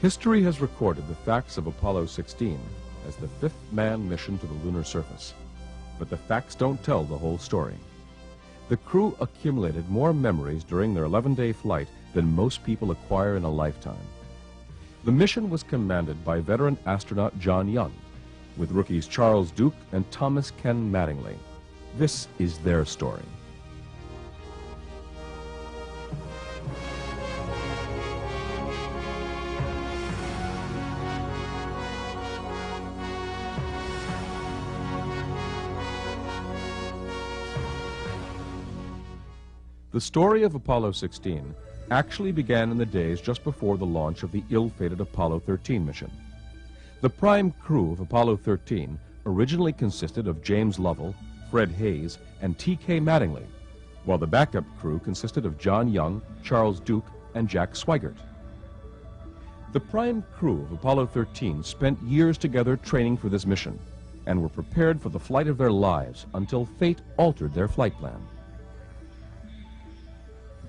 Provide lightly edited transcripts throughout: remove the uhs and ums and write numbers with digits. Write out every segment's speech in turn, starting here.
History has recorded the facts of Apollo 16 as the fifth manned mission to the lunar surface. But the facts don't tell the whole story. The crew accumulated more memories during their 11-day flight than most people acquire in a lifetime. The mission was commanded by veteran astronaut John Young, with rookies Charles Duke and Thomas Ken Mattingly. This is their story. The story of Apollo 16 actually began in the days just before the launch of the ill-fated Apollo 13 mission. The prime crew of Apollo 13 originally consisted of James Lovell, Fred Hayes, and T.K. Mattingly, while the backup crew consisted of John Young, Charles Duke, and Jack Swigert. The prime crew of Apollo 13 spent years together training for this mission and were prepared for the flight of their lives until fate altered their flight plan.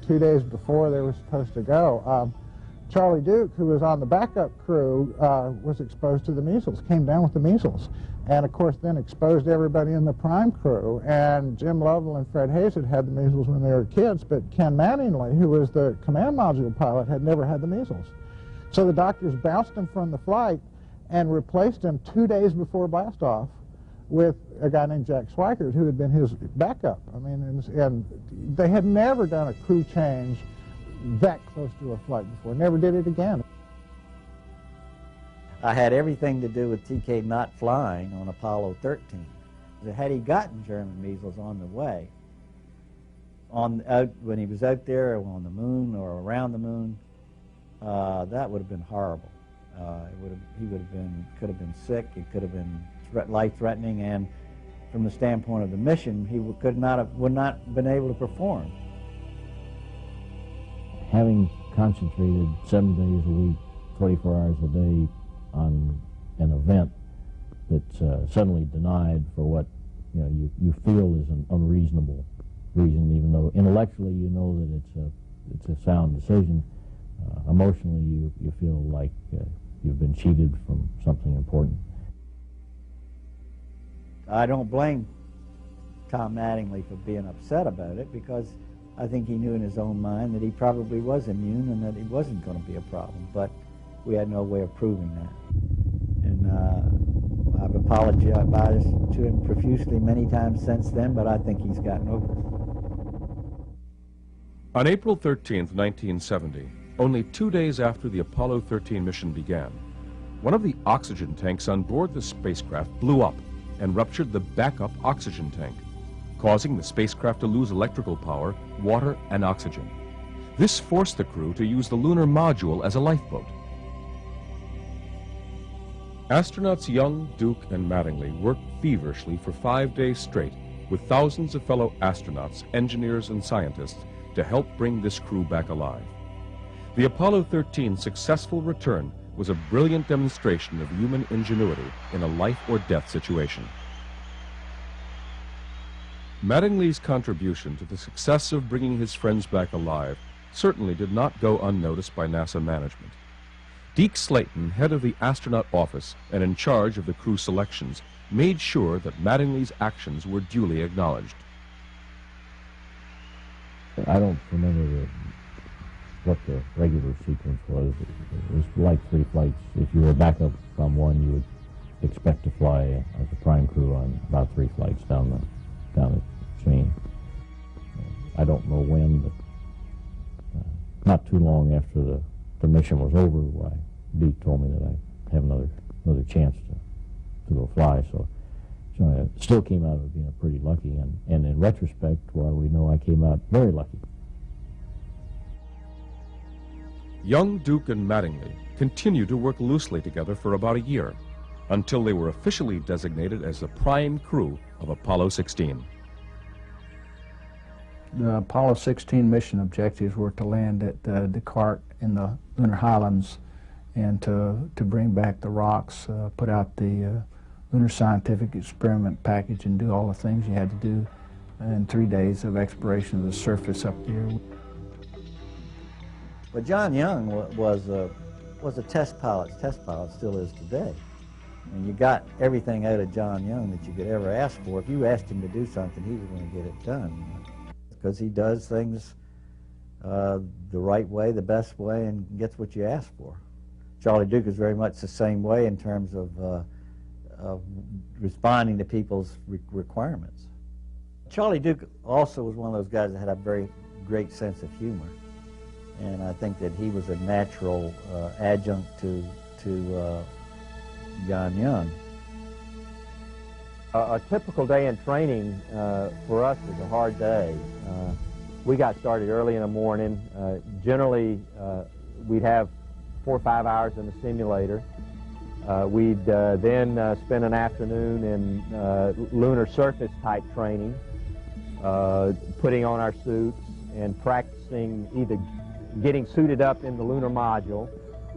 2 days before they were supposed to go, Charlie Duke, who was on the backup crew, was exposed to the measles, came down with the measles, and of course then exposed everybody in the prime crew. And Jim Lovell and Fred Hayes had had the measles when they were kids, but Ken Mattingly, who was the command module pilot, had never had the measles. So the doctors bounced him from the flight and replaced him 2 days before blastoff with a guy named Jack Swigert, who had been his backup. I mean, and they had never done a crew change that close to a flight before. Never did it again. I had everything to do with TK not flying on Apollo 13. Had he gotten German measles on the way, when he was out there on the moon or around the moon, that would have been horrible. He could have been sick. It could have been life-threatening, and from the standpoint of the mission, he would not have been able to perform. Having concentrated 7 days a week, 24 hours a day on an event that's suddenly denied for what you feel is an unreasonable reason, even though intellectually you know that it's a sound decision, emotionally you feel like you've been cheated from something important. I don't blame Tom Mattingly for being upset about it, because I think he knew in his own mind that he probably was immune and that he wasn't going to be a problem, but we had no way of proving that. And I've apologized to him profusely many times since then, but I think he's gotten over it. On April 13th, 1970, only 2 days after the Apollo 13 mission began, one of the oxygen tanks on board the spacecraft blew up and ruptured the backup oxygen tank, causing the spacecraft to lose electrical power, water, and oxygen. This forced the crew to use the lunar module as a lifeboat. Astronauts Young, Duke, and Mattingly worked feverishly for 5 days straight with thousands of fellow astronauts, engineers, and scientists to help bring this crew back alive. The Apollo 13 successful return was a brilliant demonstration of human ingenuity in a life-or-death situation. Mattingly's contribution to the success of bringing his friends back alive certainly did not go unnoticed by NASA management. Deke Slayton, head of the astronaut office and in charge of the crew selections, made sure that Mattingly's actions were duly acknowledged. I don't remember what the regular sequence was. It was like 3 flights. If you were backup from one, you would expect to fly as a prime crew on about 3 flights down the chain. I don't know when, but not too long after the mission was over, Deke told me that I have another chance to go fly. So I still came out of being pretty lucky, and in retrospect, we know I came out very lucky. Young, Duke, and Mattingly continued to work loosely together for about a year, until they were officially designated as the prime crew of Apollo 16. The Apollo 16 mission objectives were to land at Descartes in the lunar highlands and to bring back the rocks, put out the lunar scientific experiment package, and do all the things you had to do in 3 days of exploration of the surface up there. But John Young was was a test pilot still is today. And you got everything out of John Young that you could ever ask for. If you asked him to do something, he was going to get it done. Because he does things the right way, the best way, and gets what you ask for. Charlie Duke is very much the same way in terms of responding to people's requirements. Charlie Duke also was one of those guys that had a very great sense of humor. And I think that he was a natural adjunct to John Young. A typical day in training for us is a hard day. We got started early in the morning. Generally, we'd have 4 or 5 hours in the simulator. We'd then spend an afternoon in lunar surface type training, putting on our suits and practicing either getting suited up in the lunar module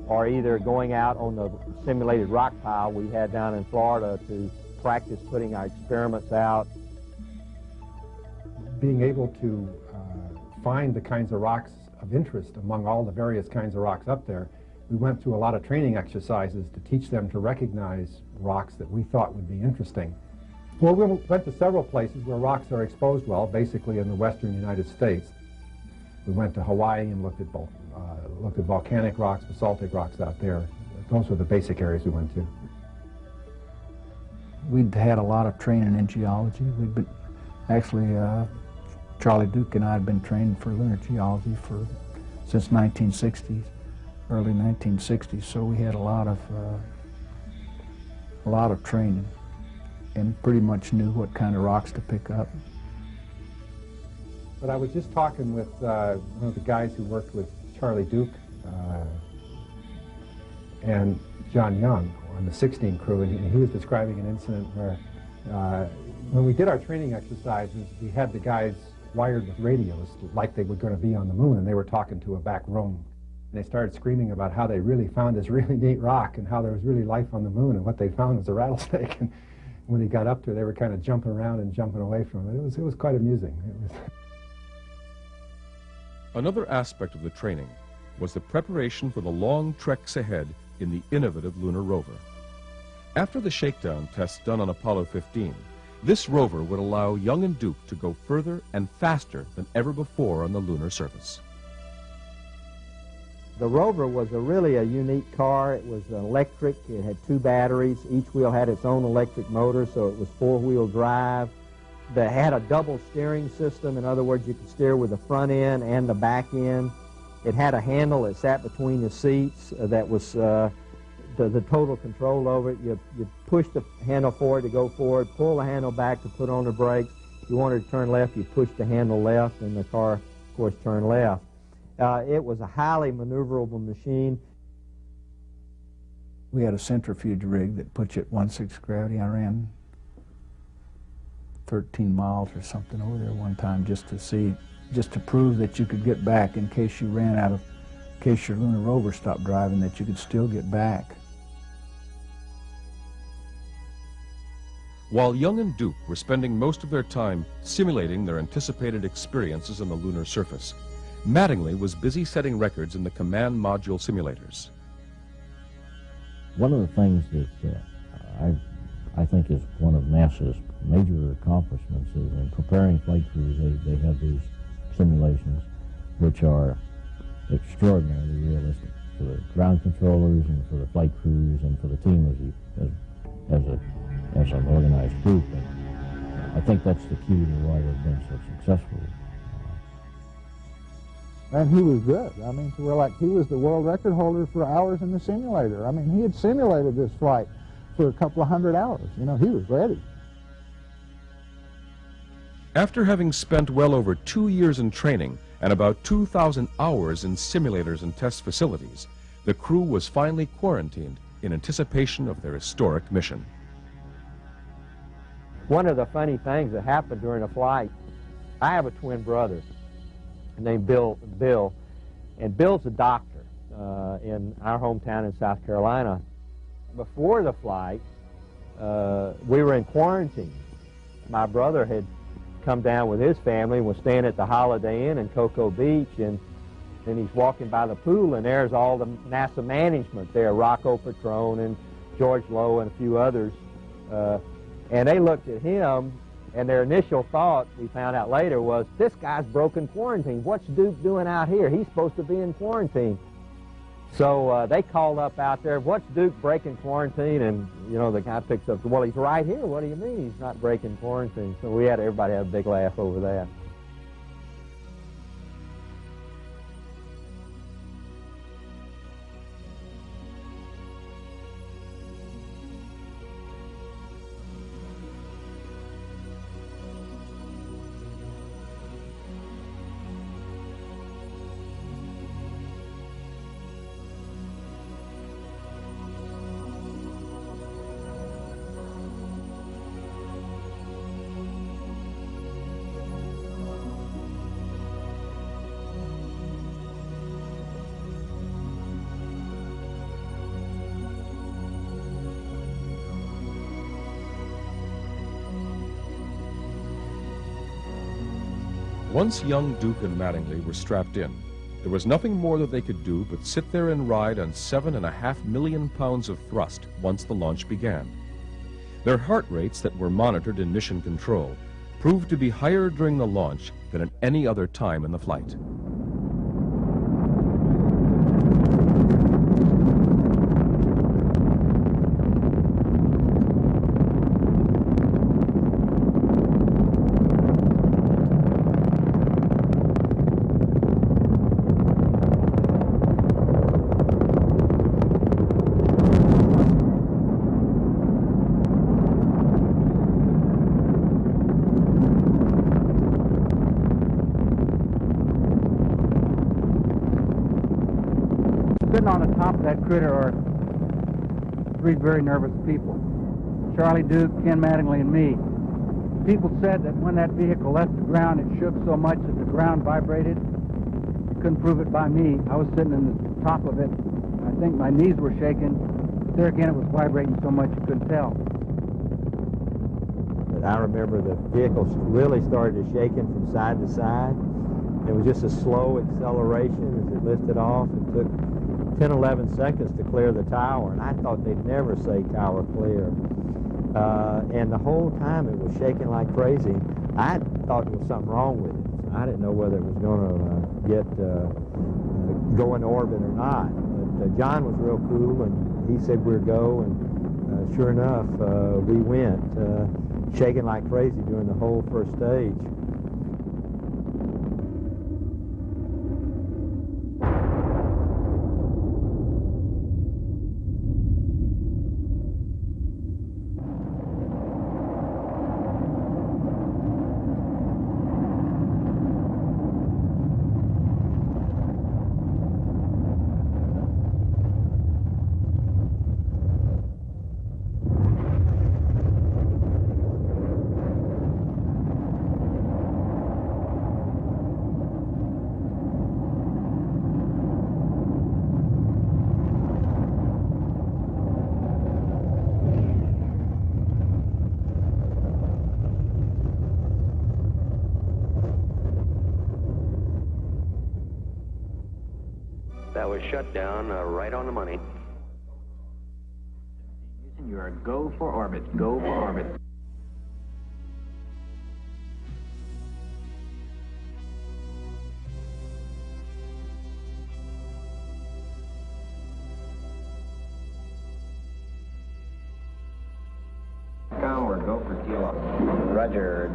or either going out on the simulated rock pile we had down in Florida to practice putting our experiments out. Being able to find the kinds of rocks of interest among all the various kinds of rocks up there, we went through a lot of training exercises to teach them to recognize rocks that we thought would be interesting. Well, we went to several places where rocks are exposed well, basically in the western United States. We went to Hawaii and looked at volcanic rocks, basaltic rocks out there. Those were the basic areas we went to. We'd had a lot of training in geology. We'd been, actually, Charlie Duke and I had been training for lunar geology since 1960s, early 1960s. So we had a lot of training and pretty much knew what kind of rocks to pick up. But I was just talking with one of the guys who worked with Charlie Duke and John Young on the 16 crew, and he was describing an incident where when we did our training exercises, we had the guys wired with radios like they were going to be on the moon, and they were talking to a back room. And they started screaming about how they really found this really neat rock and how there was really life on the moon, and what they found was a rattlesnake. And when they got up there, they were kind of jumping around and jumping away from it. It was quite amusing. Another aspect of the training was the preparation for the long treks ahead in the innovative lunar rover. After the shakedown tests done on Apollo 15, this rover would allow Young and Duke to go further and faster than ever before on the lunar surface. The rover was really a unique car. It was electric. It had 2 batteries. Each wheel had its own electric motor, so it was 4-wheel drive. They had a double steering system. In other words, you could steer with the front end and the back end. It had a handle that sat between the seats that was the total control over it. You push the handle forward to go forward, pull the handle back to put on the brakes. If you wanted to turn left, you push the handle left, and the car, of course, turned left. It was a highly maneuverable machine. We had a centrifuge rig that put you at 1/6 gravity. I ran 13 miles or something over there one time just to prove that you could get back in case you ran out of, in case your lunar rover stopped driving, that you could still get back. While Young and Duke were spending most of their time simulating their anticipated experiences on the lunar surface, Mattingly was busy setting records in the command module simulators. One of the things that I think is one of NASA's major accomplishments is in preparing flight crews, they have these simulations which are extraordinarily realistic for the ground controllers and for the flight crews and for the team as an organized group. And I think that's the key to why they've been so successful. And he was good. I mean, we're like, he was the world record holder for hours in the simulator. I mean, he had simulated this flight for a couple of 100 hours. You know, he was ready. After having spent well over 2 years in training and about 2,000 hours in simulators and test facilities, the crew was finally quarantined in anticipation of their historic mission. One of the funny things that happened during a flight, I have a twin brother named Bill, and Bill's a doctor in our hometown in South Carolina. Before the flight, we were in quarantine. My brother had come down with his family and was staying at the Holiday Inn in Cocoa Beach, and And he's walking by the pool, and there's all the NASA management there, Rocco Petrone and George Lowe and a few others. And they looked at him, and their initial thought, we found out later, was, this guy's broken quarantine. What's Duke doing out here? He's supposed to be in quarantine. So they called up out there, what's Duke breaking quarantine? And, you know, the guy picks up, well, he's right here. What do you mean he's not breaking quarantine? So everybody had a big laugh over that. Once young Duke and Mattingly were strapped in, there was nothing more that they could do but sit there and ride on 7.5 million pounds of thrust once the launch began. Their heart rates that were monitored in mission control proved to be higher during the launch than at any other time in the flight. Sitting on the top of that critter are three very nervous people. Charlie Duke, Ken Mattingly, and me. People said that when that vehicle left the ground, it shook so much that the ground vibrated. You couldn't prove it by me. I was sitting in the top of it. I think my knees were shaking. There again, it was vibrating so much you couldn't tell. But I remember the vehicle really started shaking from side to side. It was just a slow acceleration as it lifted off. It took 10, 11 seconds to clear the tower, and I thought they'd never say tower clear. And the whole time it was shaking like crazy. I thought there was something wrong with it. I didn't know whether it was going to go in orbit or not. But John was real cool, and he said we'd go, and sure enough, we went, shaking like crazy during the whole first stage. That was shut down right on the money. You are go for orbit, go for orbit. Or go for TLI. Roger.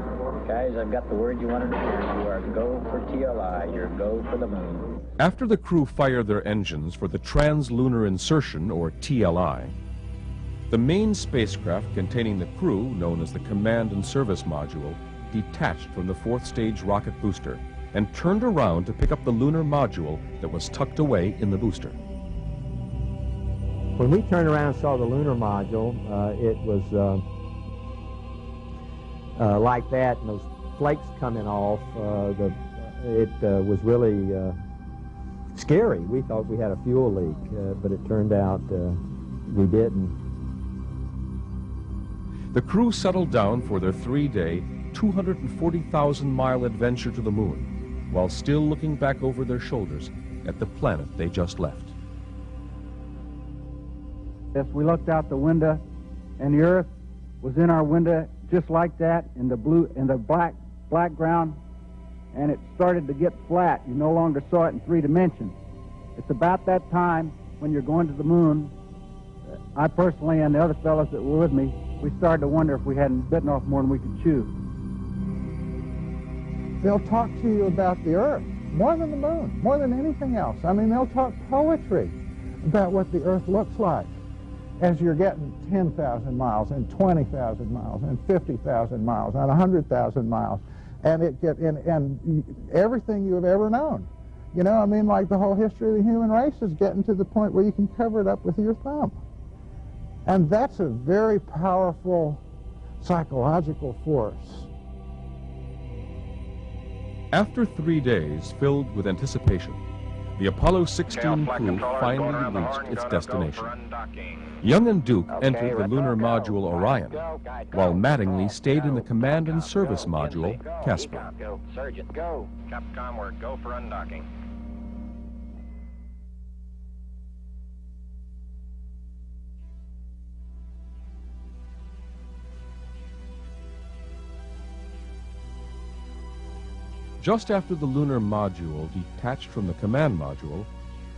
Guys, I've got the word you wanted to hear. You are go for TLI. You're go for the moon. After the crew fired their engines for the Trans-Lunar Insertion, or TLI, the main spacecraft containing the crew, known as the Command and Service Module, detached from the fourth stage rocket booster and turned around to pick up the lunar module that was tucked away in the booster. When we turned around and saw the lunar module, it was like that, and those flakes coming off. It was really scary. We thought we had a fuel leak, but it turned out we didn't. The crew settled down for their 3-day, 240,000-mile adventure to the moon, while still looking back over their shoulders at the planet they just left. Yes, we looked out the window, and the Earth was in our window just like that, in the black ground, and it started to get flat. You no longer saw it in 3 dimensions. It's about that time when you're going to the moon. I personally and the other fellows that were with me, we started to wonder if we hadn't bitten off more than we could chew. They'll talk to you about the Earth more than the moon, more than anything else. I mean, they'll talk poetry about what the Earth looks like as you're getting 10,000 miles and 20,000 miles and 50,000 miles and 100,000 miles, and and everything you have ever known. You know, I mean, like the whole history of the human race is getting to the point where you can cover it up with your thumb. And that's a very powerful psychological force. After 3 days filled with anticipation, the Apollo 16 crew finally reached its destination. Young and Duke entered the lunar module Orion, while Mattingly stayed in the command and service module Casper. Sergeant, go. Capcom, we're go for undocking. Just after the lunar module detached from the command module,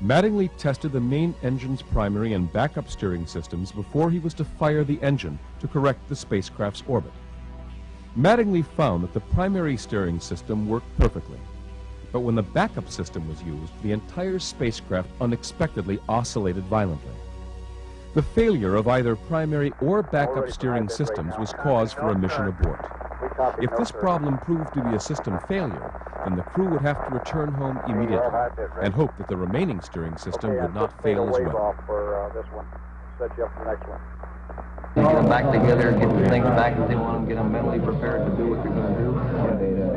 Mattingly tested the main engine's primary and backup steering systems before he was to fire the engine to correct the spacecraft's orbit. Mattingly found that the primary steering system worked perfectly, but when the backup system was used, the entire spacecraft unexpectedly oscillated violently. The failure of either primary or backup steering systems was cause for a mission abort. If this problem proved to be a system failure, then the crew would have to return home immediately and hope that the remaining steering system would not fail as well. Get them back together, get the things back that they want them, get them mentally prepared to do what they're going to do.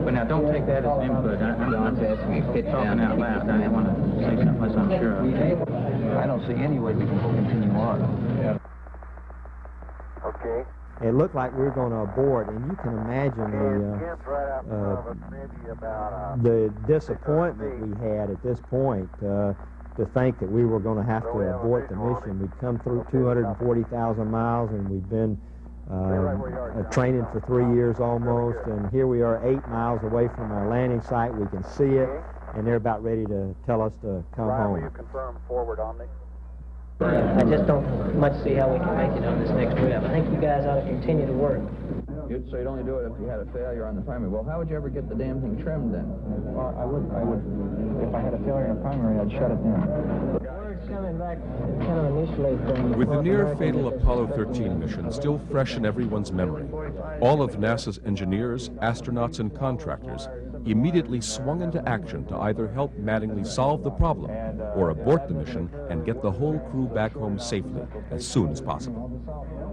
But now, don't take that as input. I'm talking out loud. I didn't want to say something unless I'm sure. I don't see any way we can continue on. Okay. It looked like we were going to abort, and you can imagine the disappointment we had at this point to think that we were going to have to abort the mission. We'd come through 240,000 miles, and we'd been training for 3 years almost, and here we are 8 miles away from our landing site. We can see it, and they're about ready to tell us to come home. Will you confirm forward on me? I just don't much see how we can make it on this next trip. I think you guys ought to continue to work. So you'd only do it if you had a failure on the primary. Well, how would you ever get the damn thing trimmed then? Well, I would, if I had a failure in the primary, I'd shut it down. Coming back kind of initially from... With the near-fatal Apollo 13 mission still fresh in everyone's memory, all of NASA's engineers, astronauts, and contractors immediately swung into action to either help Mattingly solve the problem or abort the mission and get the whole crew back home safely as soon as possible.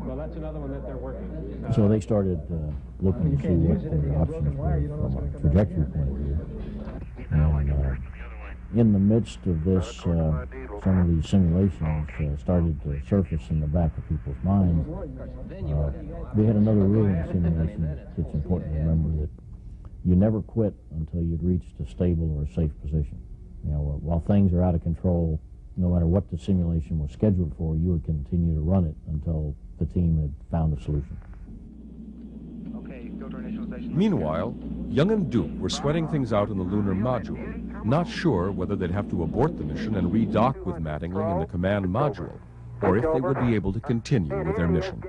Well, that's another one that they're working. So they started looking to see what the options were from a trajectory point of view. And in the midst of this, some of these simulations started to surface in the back of people's minds. We had another rule in the simulation. It's important to remember that you never quit until you'd reached a stable or a safe position. You know, while things are out of control, no matter what the simulation was scheduled for, you would continue to run it until the team had found a solution. Meanwhile, Young and Duke were sweating things out in the lunar module, not sure whether they'd have to abort the mission and redock with Mattingly in the command module, or if they would be able to continue with their mission.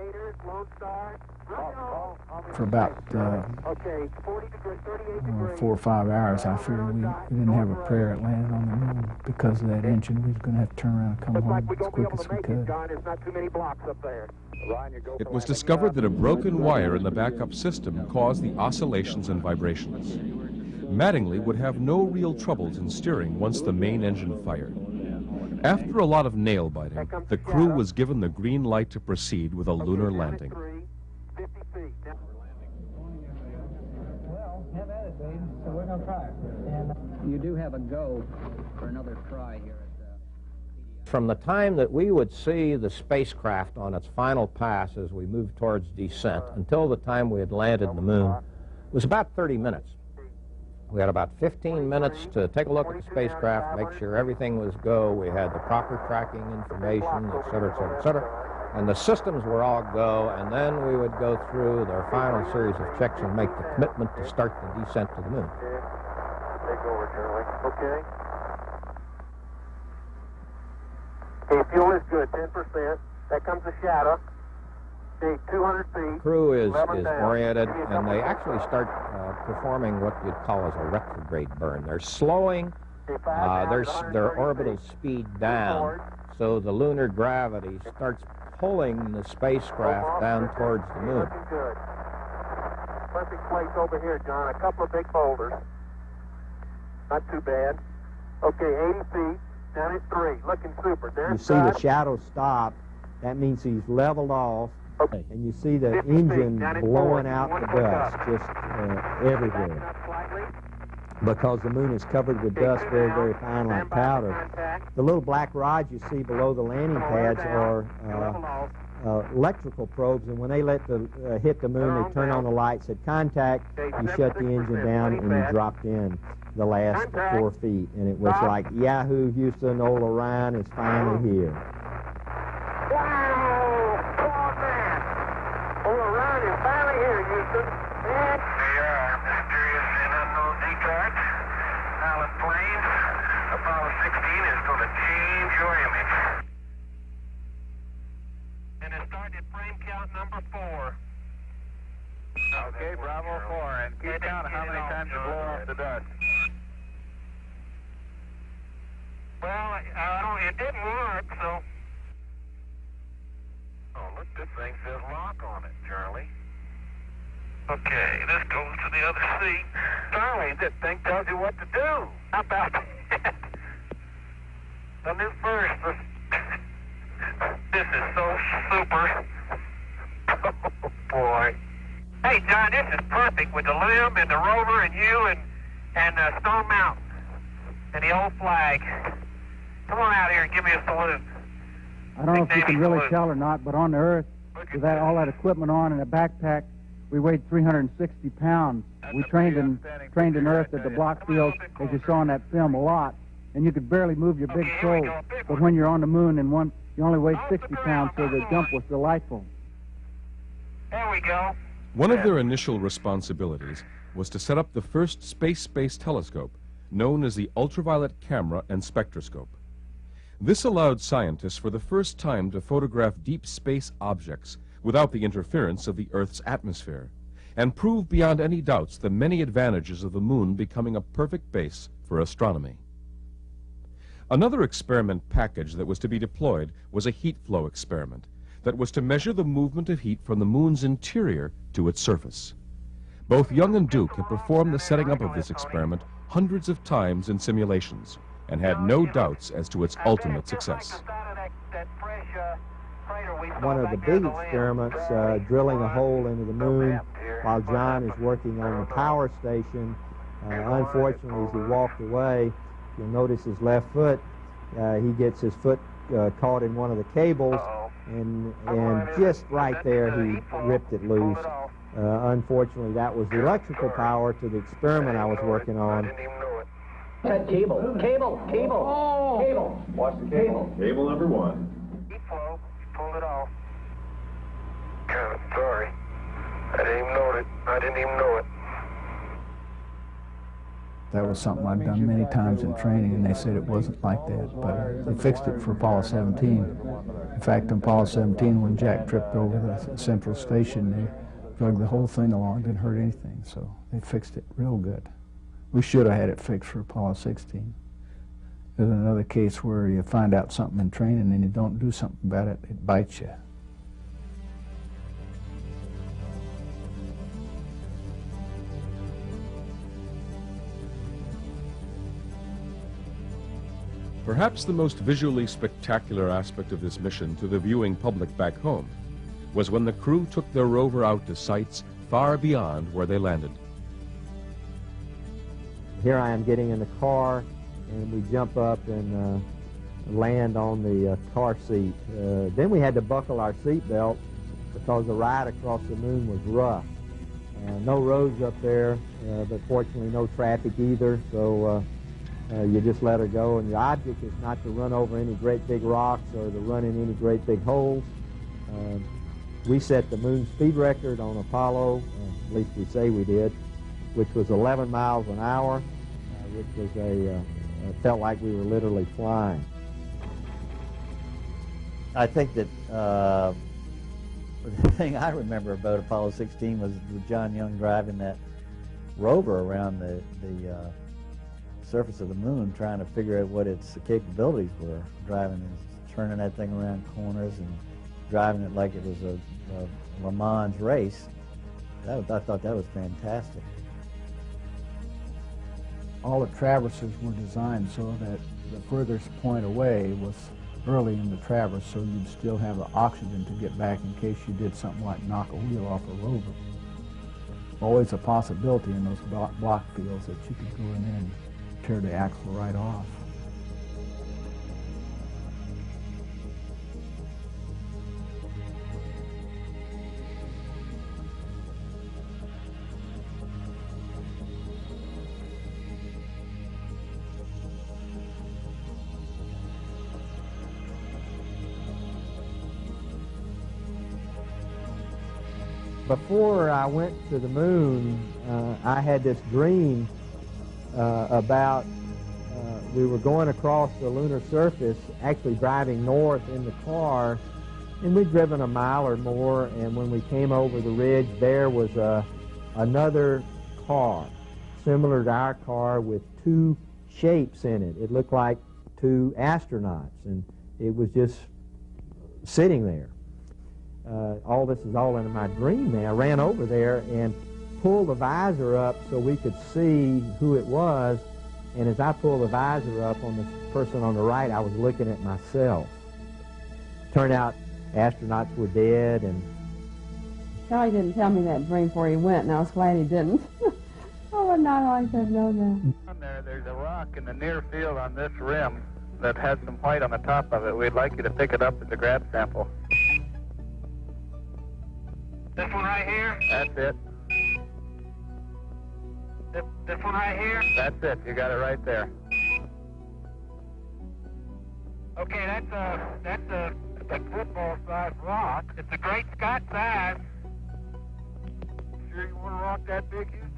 For about 4 or 5 hours, I figured we didn't have a prayer at landing on the moon because of that engine. We was going to have to turn around and come home as quick as we could. It was discovered that a broken wire in the backup system caused the oscillations and vibrations. Mattingly would have no real troubles in steering once the main engine fired. After a lot of nail-biting, the crew was given the green light to proceed with a lunar landing. Well, have at it, babe. So we're going to try it. You do have a go for another try here. From the time that we would see the spacecraft on its final pass as we moved towards descent until the time we had landed on the moon was about 30 minutes. We had about 15 minutes to take a look at the spacecraft, make sure everything was go. We had the proper tracking information, et cetera, et cetera, et cetera. And the systems were all go, and then we would go through their final series of checks and make the commitment to start the descent to the moon. Take over, Charlie. Okay, fuel is good, 10%. That comes the shadow. Okay, 200 feet. Crew is oriented, and they actually start performing what you'd call as a retrograde burn. They're slowing their orbital speed down, so the lunar gravity starts pulling the spacecraft down towards the moon. Looking good. Perfect place over here, John. A couple of big boulders. Not too bad. Okay, 80 feet. Down at 3. Looking super. You see the shadow stop. That means he's leveled off. Okay. And you see the engine blowing out the dust just everywhere. Because the moon is covered with dust very, very fine like powder. The little black rods you see below the landing pads are electrical probes, and when they hit the moon, they turn on the lights at contact, you shut the engine down, and you dropped in the last 4 feet. And it was like, Yahoo, Houston, old Orion is finally here. Wow! Come on, man! Old Orion is finally here, Houston. And mysterious and unknown detours. Pilot planes. Apollo 16 is going to change your image. And it started frame count number 4. Okay, Bravo 4, and keep count how many times you blow off the dust. Well, it didn't work, so... Oh, look, this thing says lock on it, Charlie. Okay, this goes to the other seat. Charlie, this thing tells you what to do. How about that? The new first. This is so super. Oh, boy. Hey, John, this is perfect with the LIM and the rover and you and Stone Mountain and the old flag. Come on out here and give me a salute. I don't know if you can really tell or not, but on the Earth, with all that equipment on and a backpack, we weighed 360 pounds. We trained in Earth at the block field, as you saw in that film, a lot, and you could barely move your big toe. But when you're on the moon and you only weigh 60 pounds, so the jump was delightful. There we go. One of their initial responsibilities was to set up the first space-based telescope, known as the ultraviolet camera and spectroscope. This allowed scientists for the first time to photograph deep space objects without the interference of the Earth's atmosphere, and prove beyond any doubts the many advantages of the moon becoming a perfect base for astronomy. Another experiment package that was to be deployed was a heat flow experiment that was to measure the movement of heat from the moon's interior to its surface. Both Young and Duke had performed the setting up of this experiment hundreds of times in simulations and had no doubts as to its ultimate success. One of the big experiments, drilling a hole into the moon while John is working on the power station. Unfortunately, as he walked away, you'll notice his left foot, he gets his foot caught in one of the cables, and just right there he ripped it loose. Unfortunately, that was the electrical power to the experiment I was working on. That cable. Oh. Cable. Watch the cable. Cable number 1. Heat flow. Pulled it off. God, I'm sorry. I didn't even know it. That was something I'd done many times in training, and they said it wasn't like that, but they fixed it for Apollo 17. In fact, on Apollo 17, when Jack tripped over the central station, they drug the whole thing along, didn't hurt anything, so they fixed it real good. We should have had it fixed for Apollo 16. There's another case where you find out something in training and you don't do something about it, it bites you. Perhaps the most visually spectacular aspect of this mission to the viewing public back home was when the crew took their rover out to sites far beyond where they landed. Here I am getting in the car, and we jump up and land on the car seat. Then we had to buckle our seat belt because the ride across the moon was rough. No roads up there, but fortunately no traffic either, so you just let her go, and your object is not to run over any great big rocks or to run in any great big holes. We set the moon speed record on Apollo, at least we say we did, which was 11 miles an hour, which was felt like we were literally flying. I think that the thing I remember about Apollo 16 was John Young driving that rover around the surface of the moon, trying to figure out what its capabilities were, turning that thing around corners and driving it like it was a Le Mans race. I thought that was fantastic. All the traverses were designed so that the furthest point away was early in the traverse, so you'd still have the oxygen to get back in case you did something like knock a wheel off a rover. Always a possibility in those block fields that you could go in there and tear the axle right off. Before I went to the moon, I had this dream about we were going across the lunar surface, actually driving north in the car, and we'd driven a mile or more, and when we came over the ridge, there was another car, similar to our car, with two shapes in it. It looked like two astronauts, and it was just sitting there. All this is all in my dream now. I ran over there and pulled the visor up so we could see who it was, and as I pulled the visor up on the person on the right, I was looking at myself. Turned out astronauts were dead, and Charlie didn't tell me that dream before he went, and I was glad he didn't. I would not like to have known that. There's a rock in the near field on this rim that has some white on the top of it. We'd like you to pick it up as a grab sample. This one right here? That's it. This one right here? That's it. You got it right there. Okay, that's a football-sized rock. It's a great Scott size. Sure you want a rock that big, Houston?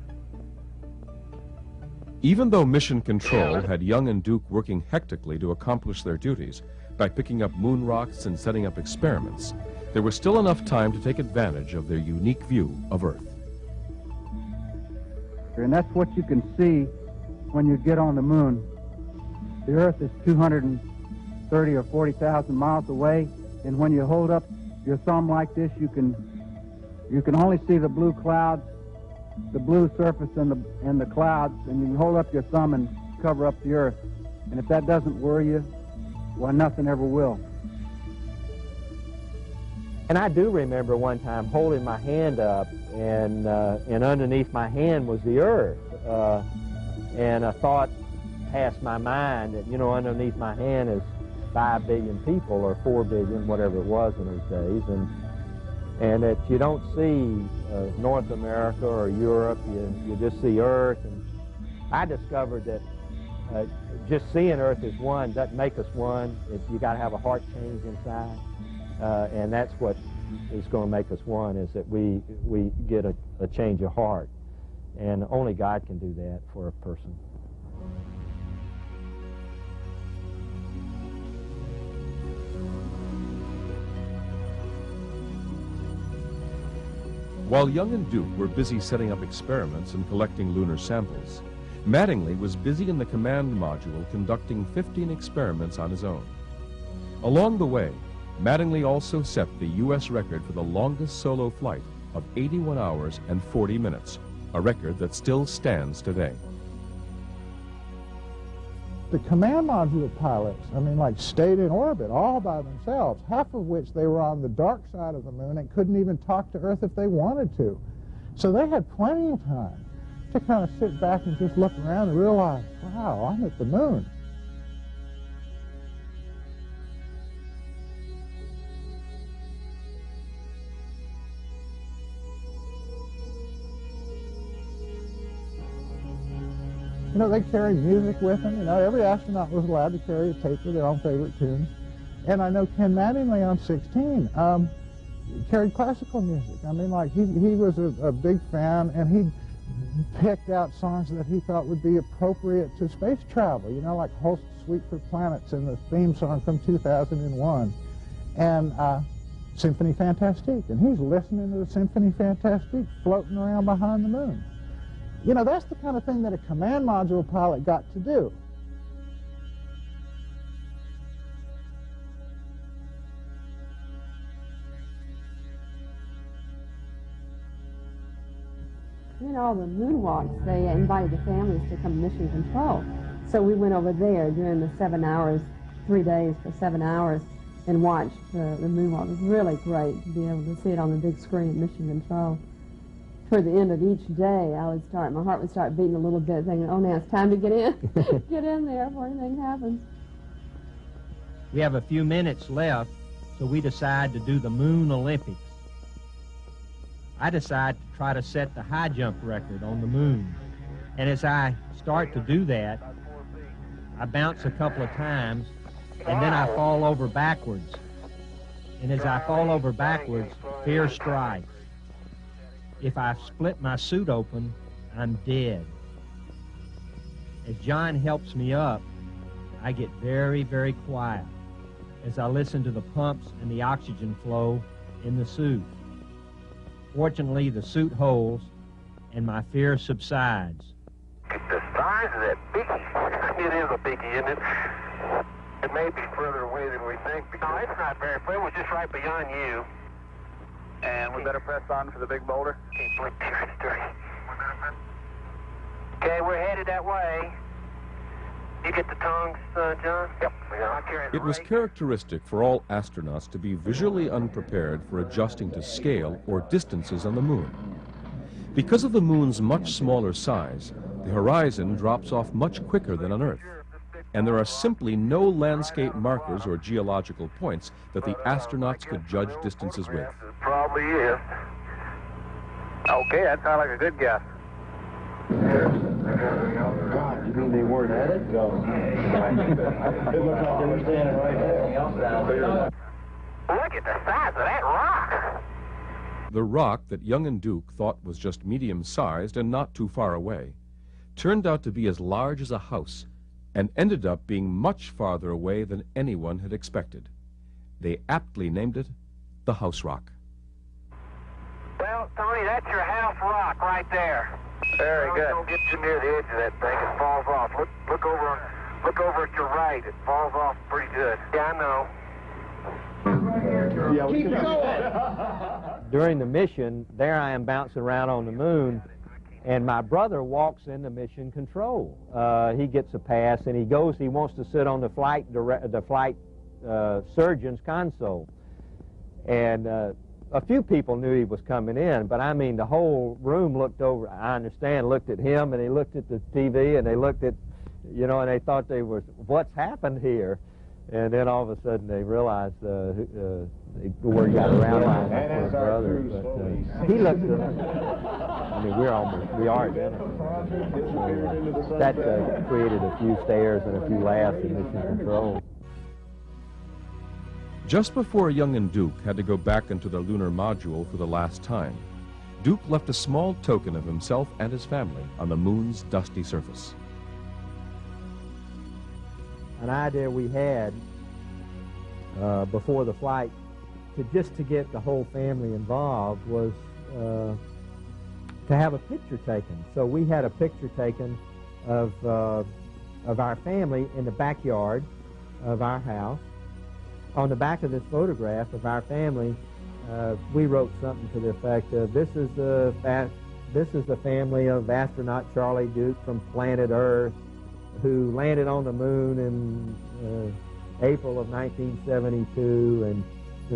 Even though Mission Control had Young and Duke working hectically to accomplish their duties by picking up moon rocks and setting up experiments, there was still enough time to take advantage of their unique view of Earth. And that's what you can see when you get on the moon. The Earth is 230 or 40,000 miles away, and when you hold up your thumb like this, you can only see the blue clouds, the blue surface and the clouds, and you can hold up your thumb and cover up the Earth. And if that doesn't worry you, well, nothing ever will. And I do remember one time holding my hand up, and underneath my hand was the Earth. And a thought passed my mind that, underneath my hand is 5 billion people, or 4 billion, whatever it was in those days, and that you don't see North America or Europe, you just see Earth. And I discovered that just seeing Earth as one doesn't make us one. You got to have a heart change inside. And that's what is going to make us one, is that we get a change of heart. And only God can do that for a person. While Young and Duke were busy setting up experiments and collecting lunar samples, Mattingly was busy in the command module conducting 15 experiments on his own. Along the way, Mattingly also set the U.S. record for the longest solo flight of 81 hours and 40 minutes, a record that still stands today. The command module pilots, stayed in orbit all by themselves, half of which they were on the dark side of the moon and couldn't even talk to Earth if they wanted to. So they had plenty of time to kind of sit back and just look around and realize, wow, I'm at the moon. You know, they carried music with them. You know, every astronaut was allowed to carry a tape of their own favorite tunes. And I know Ken Mattingly on 16 carried classical music. I mean, like, he was a big fan, and he picked out songs that he thought would be appropriate to space travel, you know, like Holst's Suite for Planets and the theme song from 2001, and Symphony Fantastique. And he's listening to the Symphony Fantastique floating around behind the moon. You know, that's the kind of thing that a command module pilot got to do. You know, the moonwalks, they invited the families to come mission control. So we went over there during the 7 hours, 3 days for 7 hours, and watched the moonwalk. It was really great to be able to see it on the big screen, mission control. Toward the end of each day, my heart would start beating a little bit, thinking, oh, now it's time to get in, get in there before anything happens. We have a few minutes left, so we decide to do the Moon Olympics. I decide to try to set the high jump record on the moon. And as I start to do that, I bounce a couple of times, and then I fall over backwards. And as I fall over backwards, fear strikes. If I split my suit open, I'm dead. As John helps me up, I get very, very quiet as I listen to the pumps and the oxygen flow in the suit. Fortunately, the suit holds, and my fear subsides. The size of that biggie, it is a biggie, isn't it? It may be further away than we think. No, it's not very far. It was just right beyond you. And we better press on for the big boulder. Okay, we're headed that way. You get the tongs, John? Yep. It was characteristic for all astronauts to be visually unprepared for adjusting to scale or distances on the moon. Because of the moon's much smaller size, the horizon drops off much quicker than on Earth, and there are simply no landscape markers or geological points that the astronauts could judge distances with. Probably is. Okay, that sounds like a good guess. God, you mean they weren't at it? No. It looked like they were standing right there. Look at the size of that rock. The rock that Young and Duke thought was just medium-sized and not too far away turned out to be as large as a house and ended up being much farther away than anyone had expected. They aptly named it the House Rock. Well, Tony, that's your house rock right there. Very good. Don't get too near the edge of that thing. It falls off. Look over at your right. It falls off pretty good. Yeah, I know. Keep going. During the mission, there I am bouncing around on the moon, and my brother walks into mission control. He gets a pass, and he wants to sit on the flight surgeon's console. And a few people knew he was coming in, but I mean, the whole room looked over, I understand, looked at him, and they looked at the TV, and they looked at, you know, and they thought what's happened here? And then all of a sudden they realized the word got around my brother. But he looked at I mean, we are identical. That created a few stares and a few laughs in mission control. Just before Young and Duke had to go back into the lunar module for the last time, Duke left a small token of himself and his family on the moon's dusty surface. An idea we had before the flight to get the whole family involved was to have a picture taken. So we had a picture taken of our family in the backyard of our house. On the back of this photograph of our family, we wrote something to the effect of, this is the family of astronaut Charlie Duke from planet Earth, who landed on the moon in April of 1972, and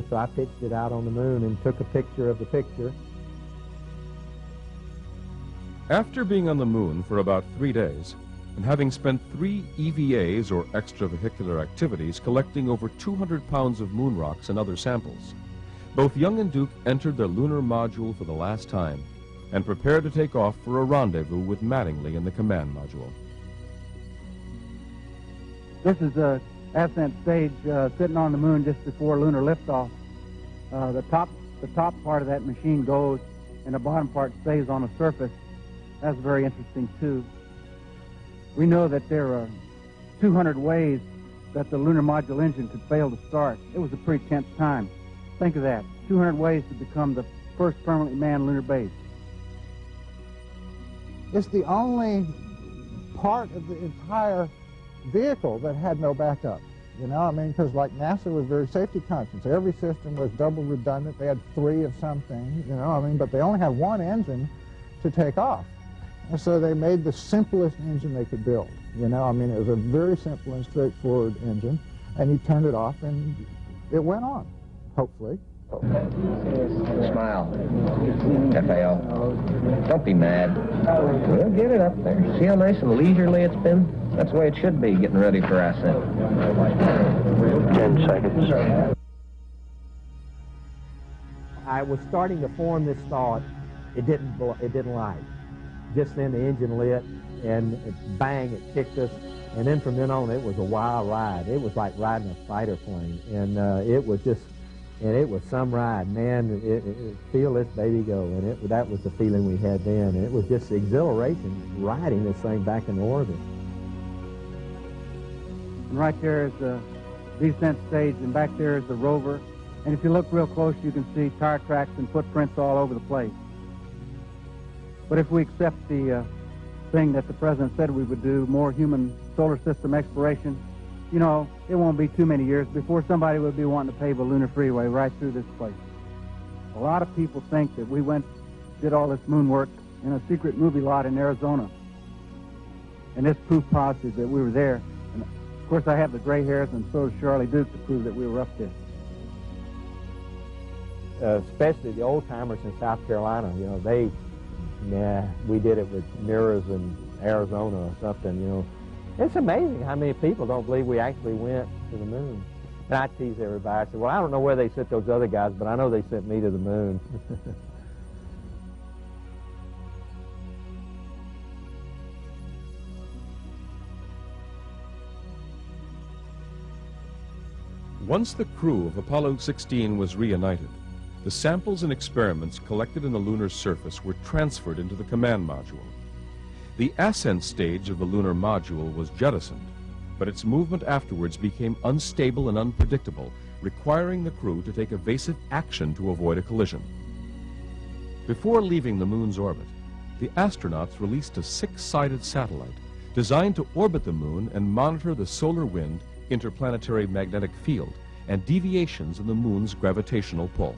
so I pitched it out on the moon and took a picture of the picture. After being on the moon for about 3 days, and having spent 3 EVAs, or extravehicular activities, collecting over 200 pounds of moon rocks and other samples, both Young and Duke entered their lunar module for the last time and prepared to take off for a rendezvous with Mattingly in the command module. This is the ascent stage sitting on the moon just before lunar liftoff. The top part of that machine goes, and the bottom part stays on the surface. That's very interesting, too. We know that there are 200 ways that the lunar module engine could fail to start. It was a pretty tense time. Think of that, 200 ways to become the first permanently manned lunar base. It's the only part of the entire vehicle that had no backup. You know, I mean, because like NASA was very safety conscious. Every system was double redundant. They had 3 of something, you know, I mean, but they only had 1 engine to take off. And so they made the simplest engine they could build. You know, I mean, it was a very simple and straightforward engine, and you turned it off and it went on, hopefully. Smile. FAO. Don't be mad. We'll get it up there. See how nice and leisurely it's been? That's the way it should be, getting ready for ascent. 10 seconds. I was starting to form this thought. It didn't light. Just then the engine lit, and bang, it kicked us. And then from then on, it was a wild ride. It was like riding a fighter plane. And it was some ride. Man, feel this baby go. And that was the feeling we had then. And it was just exhilaration riding this thing back in orbit. And right there is the descent stage, and back there is the rover. And if you look real close, you can see tire tracks and footprints all over the place. But if we accept the thing that the President said we would do, more human solar system exploration, you know, it won't be too many years before somebody would be wanting to pave a lunar freeway right through this place. A lot of people think that we did all this moon work in a secret movie lot in Arizona. And this proof positive that we were there. And of course, I have the gray hairs, and so does Charlie Duke, to prove that we were up there. Especially the old-timers in South Carolina, you know, we did it with mirrors in Arizona or something, you know. It's amazing how many people don't believe we actually went to the moon. And I tease everybody. I say, well, I don't know where they sent those other guys, but I know they sent me to the moon. Once the crew of Apollo 16 was reunited, the samples and experiments collected in the lunar surface were transferred into the command module. The ascent stage of the lunar module was jettisoned, but its movement afterwards became unstable and unpredictable, requiring the crew to take evasive action to avoid a collision. Before leaving the moon's orbit, the astronauts released a 6-sided satellite designed to orbit the moon and monitor the solar wind, interplanetary magnetic field, and deviations in the moon's gravitational pull.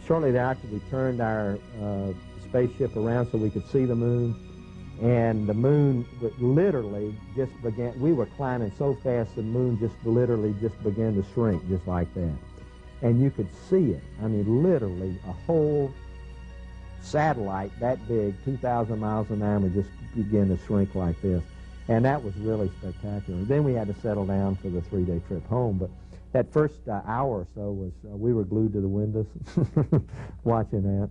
Shortly thereafter, we turned our spaceship around so we could see the moon, and the moon literally just began. We were climbing so fast, the moon just literally just began to shrink, just like that. And you could see it. I mean, literally, a whole satellite that big, 2,000 miles in diameter, just began to shrink like this. And that was really spectacular. Then we had to settle down for the 3-day trip home, but that first hour or so was, we were glued to the windows watching that.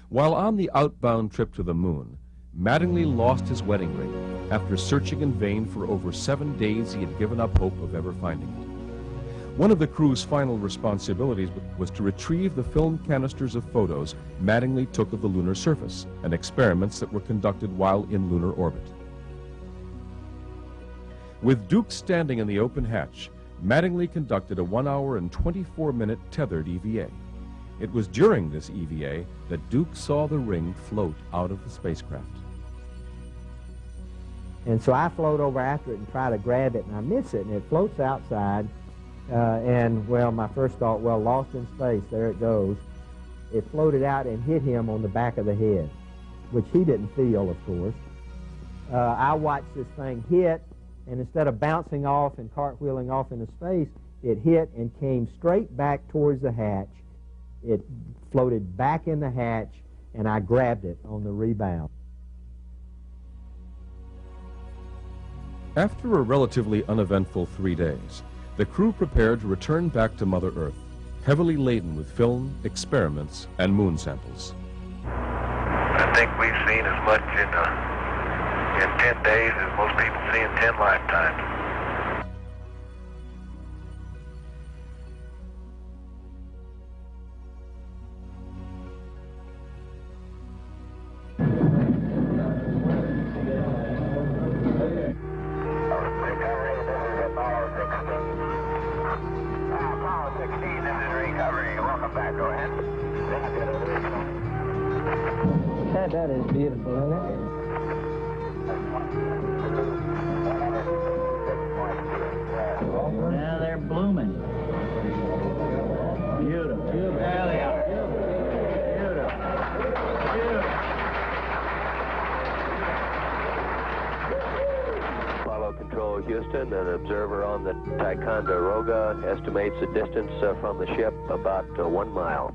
While on the outbound trip to the moon, Mattingly lost his wedding ring. After searching in vain for over 7 days, he had given up hope of ever finding it. One of the crew's final responsibilities was to retrieve the film canisters of photos Mattingly took of the lunar surface and experiments that were conducted while in lunar orbit. With Duke standing in the open hatch, Mattingly conducted a 1-hour and 24-minute tethered EVA. It was during this EVA that Duke saw the ring float out of the spacecraft. And so I float over after it and try to grab it, and I miss it, and it floats outside. And, well, my first thought, well, lost in space, there it goes. It floated out and hit him on the back of the head, which he didn't feel, of course. I watched this thing hit, and instead of bouncing off and cartwheeling off into space, it hit and came straight back towards the hatch. It floated back in the hatch, and I grabbed it on the rebound. After a relatively uneventful 3 days, the crew prepared to return back to Mother Earth. heavily laden with film, experiments, and moon samples. I think we've seen as much in 10 days as most people see in 10 lifetimes. That is beautiful, isn't it? Now they're blooming. Beautiful. There they are. Beautiful. Apollo Control Houston, an observer on the Ticonderoga estimates the distance from the ship about 1 mile.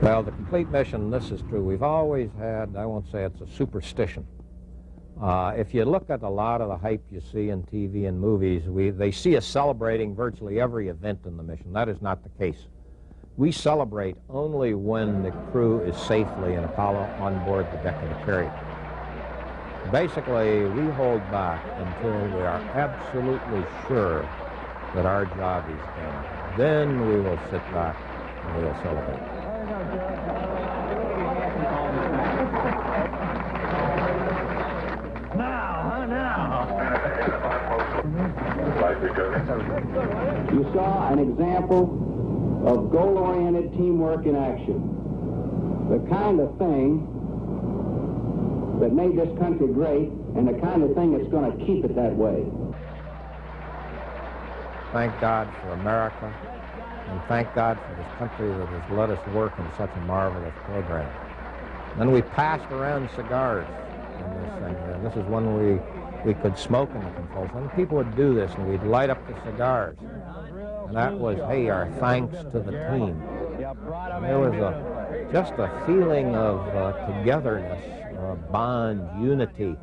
Well, the complete mission, this is true. We've always had, I won't say it's a superstition. If you look at a lot of the hype you see in TV and movies, they see us celebrating virtually every event in the mission. That is not the case. We celebrate only when the crew is safely in Apollo on board the deck of the carrier. Basically, we hold back until we are absolutely sure that our job is done. Then we will sit back and we will celebrate. You saw an example of goal-oriented teamwork in action. The kind of thing that made this country great and the kind of thing that's going to keep it that way. Thank God for America, and thank God for this country that has let us work in such a marvelous program. Then we passed around cigars in this thing, and this is when we could smoke in the control center. And people would do this, and we'd light up the cigars. And that was, hey, our thanks to the team. And there was just a feeling of togetherness, bond, unity,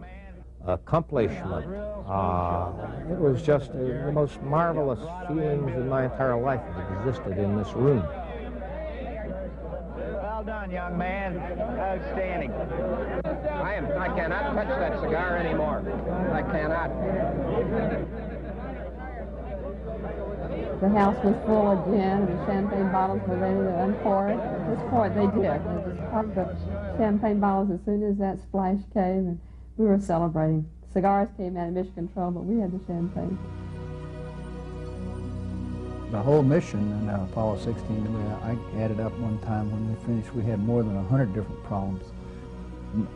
accomplishment. It was just the most marvelous feelings in my entire life that existed in this room. Well done, young man. Outstanding. I cannot touch that cigar anymore. I cannot. The house was full of gin, and the champagne bottles were ready to unpour it. At this point, they did. They just popped the champagne bottles as soon as that splash came, and we were celebrating. Cigars came out of mission control, but we had the champagne. The whole mission in Apollo 16, I added up one time when we finished, we had more than 100 different problems.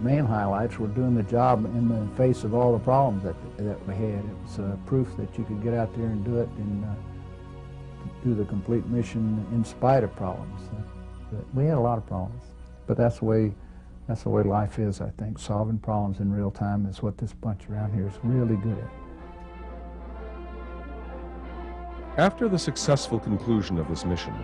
Main highlights were doing the job in the face of all the problems that we had. It was proof that you could get out there and do it and do the complete mission in spite of problems. We had a lot of problems, but that's the way life is, I think. Solving problems in real time is what this bunch around here is really good at. After the successful conclusion of this mission,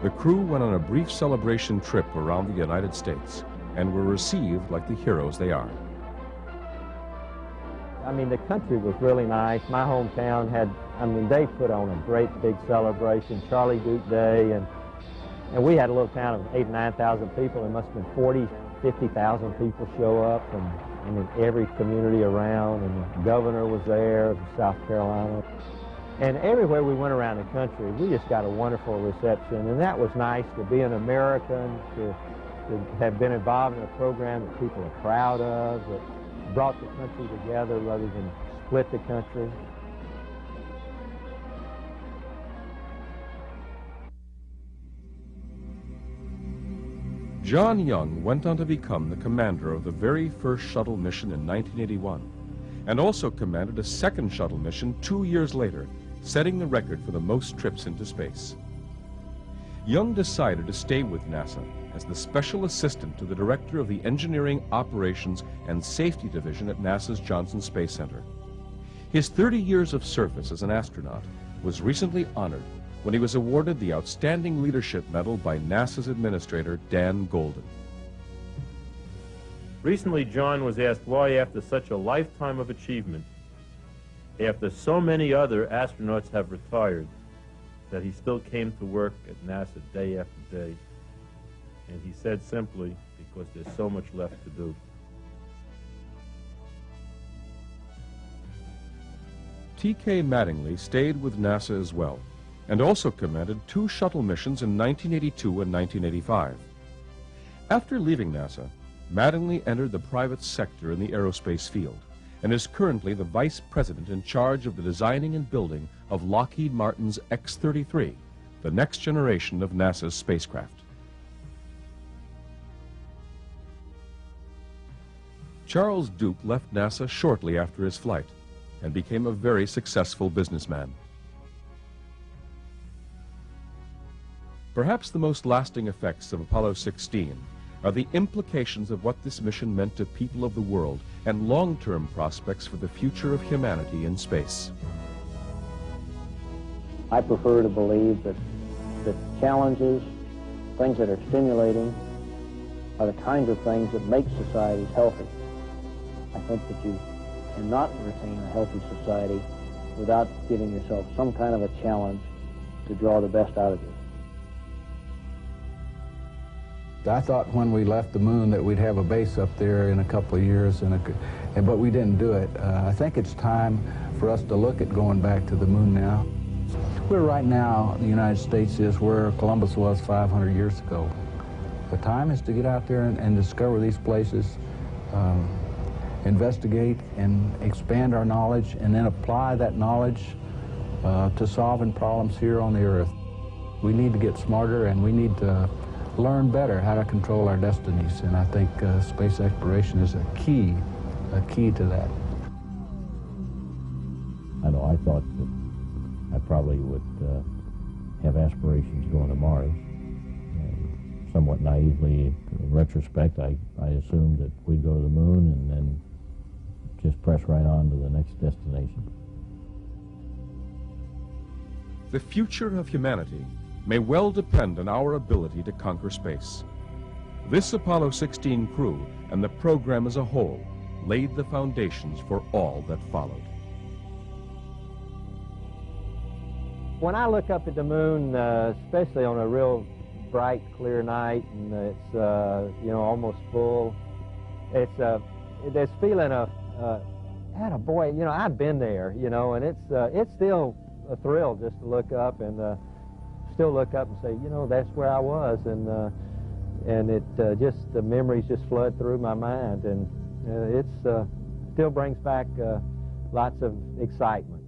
the crew went on a brief celebration trip around the United States and were received like the heroes they are. I mean, the country was really nice. My hometown had, they put on a great big celebration, Charlie Duke Day, and we had a little town of 8,000 or 9,000 people. There must have been 40,000, 50,000 people show up from every community around, and the governor was there of South Carolina. And everywhere we went around the country, we just got a wonderful reception, and that was nice to be an American, to have been involved in a program that people are proud of, that brought the country together rather than split the country. John Young went on to become the commander of the very first shuttle mission in 1981, and also commanded a second shuttle mission 2 years later, setting the record for the most trips into space. Young decided to stay with NASA as the special assistant to the director of the Engineering, Operations, and Safety Division at NASA's Johnson Space Center. His 30 years of service as an astronaut was recently honored when he was awarded the Outstanding Leadership Medal by NASA's administrator, Dan Golden. Recently, John was asked why, after such a lifetime of achievement, after so many other astronauts have retired, that he still came to work at NASA day after day. And he said simply, because there's so much left to do. T.K. Mattingly stayed with NASA as well, and also commanded 2 shuttle missions in 1982 and 1985. After leaving NASA, Mattingly entered the private sector in the aerospace field, and is currently the vice president in charge of the designing and building of Lockheed Martin's X-33, the next generation of NASA's spacecraft. Charles Duke left NASA shortly after his flight and became a very successful businessman. Perhaps the most lasting effects of Apollo 16 are the implications of what this mission meant to people of the world and long-term prospects for the future of humanity in space. I prefer to believe that challenges, things that are stimulating, are the kinds of things that make societies healthy. I think that you cannot retain a healthy society without giving yourself some kind of a challenge to draw the best out of you. I thought when we left the moon that we'd have a base up there in a couple of years, but we didn't do it. I think it's time for us to look at going back to the moon now. We're right now, the United States is where Columbus was 500 years ago. The time is to get out there and discover these places, investigate and expand our knowledge, and then apply that knowledge to solving problems here on the Earth. We need to get smarter, and we need to learn better how to control our destinies, and I think space exploration is a key to that. I know I thought that I probably would have aspirations going to Mars. Somewhat naively, in retrospect, I assumed that we'd go to the moon and then just press right on to the next destination. The future of humanity may well depend on our ability to conquer space. This Apollo 16 crew and the program as a whole laid the foundations for all that followed. When I look up at the moon, especially on a real bright, clear night, and it's almost full, it's this feeling of, attaboy, I've been there, and it's still a thrill just to look up and still look up and say, that's where I was, and it the memories just flood through my mind, and it still brings back lots of excitement.